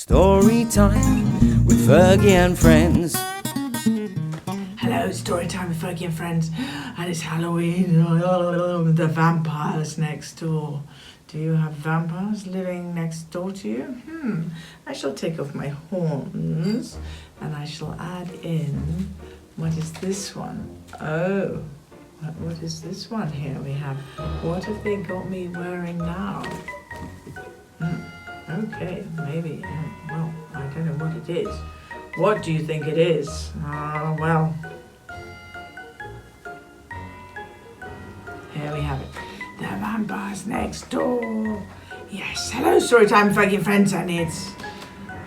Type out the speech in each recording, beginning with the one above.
Story time with Fergie and friends. Hello, story time with Fergie and friends, and it's Halloween. The vampires next door. Do you have vampires living next door to you? I shall take off my horns and I shall add in, what is this one? Oh, what is this one here we have? What have they got me wearing now? Okay, maybe, well, I don't know what it is. What do you think it is? Well, here we have it. The vampires next door. Yes, hello, Storytime, Fergie and friends, and it's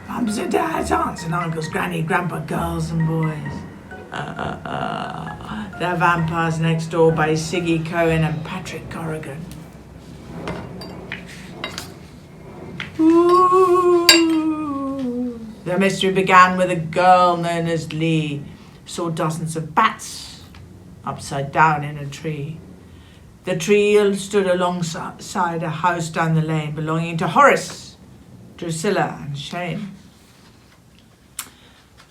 mums and dads, aunts and uncles, granny, grandpa, girls and boys. The Vampires Next Door by Sigi, Cohen and Patrick Corrigan. Ooh. The mystery began with a girl known as Lee saw dozens of bats upside down in a tree. The tree stood alongside a house down the lane belonging to Horace, Drusilla and Shane.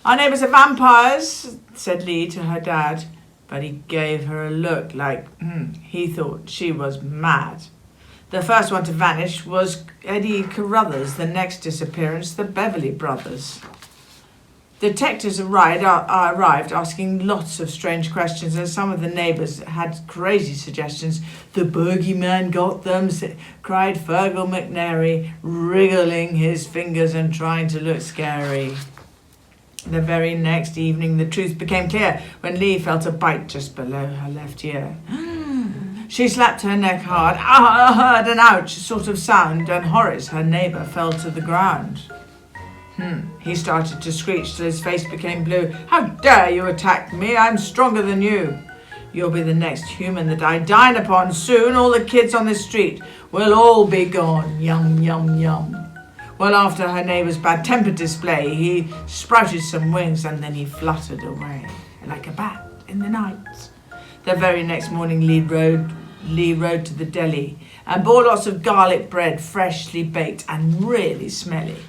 "Our neighbours are vampires," said Lee to her dad, but he gave her a look like he thought she was mad. The first one to vanish was Eddie Carruthers, the next disappearance, the Beverly Brothers. Detectives arrived asking lots of strange questions, and some of the neighbours had crazy suggestions. "The bogeyman got them," cried Fergal McNary, wriggling his fingers and trying to look scary. The very next evening, the truth became clear when Lee felt a bite just below her left ear. She slapped her neck hard, heard an ouch sort of sound, and Horace, her neighbour, fell to the ground. He started to screech till his face became blue. "How dare you attack me? I'm stronger than you. You'll be the next human that I dine upon. Soon all the kids on this street will all be gone. Yum, yum, yum." Well, after her neighbour's bad-tempered display, he sprouted some wings and then he fluttered away like a bat in the night. The very next morning, Lee rode to the deli and bought lots of garlic bread, freshly baked and really smelly.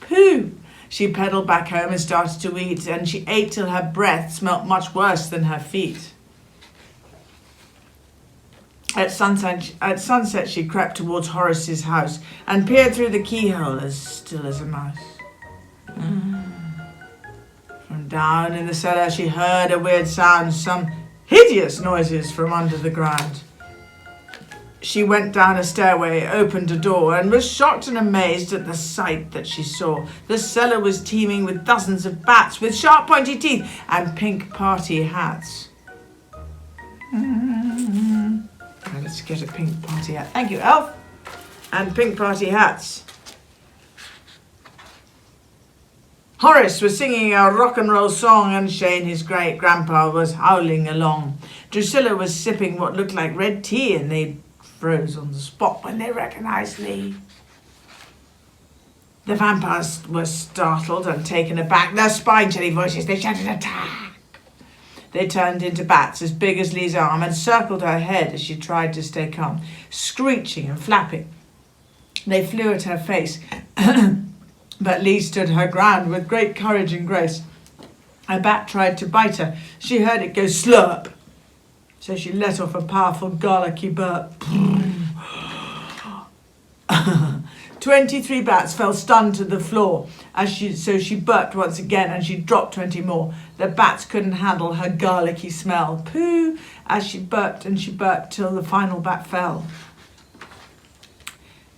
Pooh! She pedalled back home and started to eat, and she ate till her breath smelt much worse than her feet. At sunset, she crept towards Horace's house and peered through the keyhole as still as a mouse. From down in the cellar, she heard a weird sound, some hideous noises from under the ground. She went down a stairway, opened a door, and was shocked and amazed at the sight that she saw. The cellar was teeming with dozens of bats with sharp pointy teeth and pink party hats. Let's get a pink party hat. Thank you, Elf. And pink party hats. Horace was singing a rock and roll song, and Shane, his great grandpa, was howling along. Drusilla was sipping what looked like red tea, and they froze on the spot when they recognised Lee. The vampires were startled and taken aback. Their spine-chilling voices, they shouted, "Attack!" They turned into bats as big as Lee's arm and circled her head as she tried to stay calm, screeching and flapping. They flew at her face, but Lee stood her ground with great courage and grace. A bat tried to bite her. She heard it go slurp, so she let off a powerful garlicky burp. 23 bats fell stunned to the floor, so she burped once again and she dropped 20 more. The bats couldn't handle her garlicky smell. Pooh, as she burped and she burped till the final bat fell.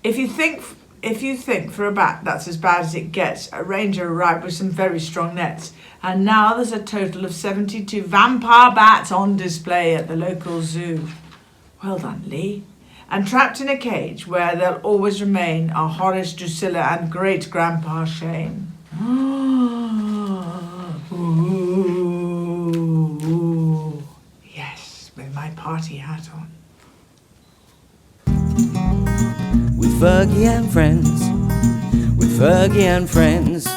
If you think for a bat that's as bad as it gets, a ranger arrived with some very strong nets, and now there's a total of 72 vampire bats on display at the local zoo. Well done, Lee. And trapped in a cage where they'll always remain are Horace, Drusilla and great-grandpa Shane. Ooh. Yes, with my party hat on. With Fergie and friends. With Fergie and friends.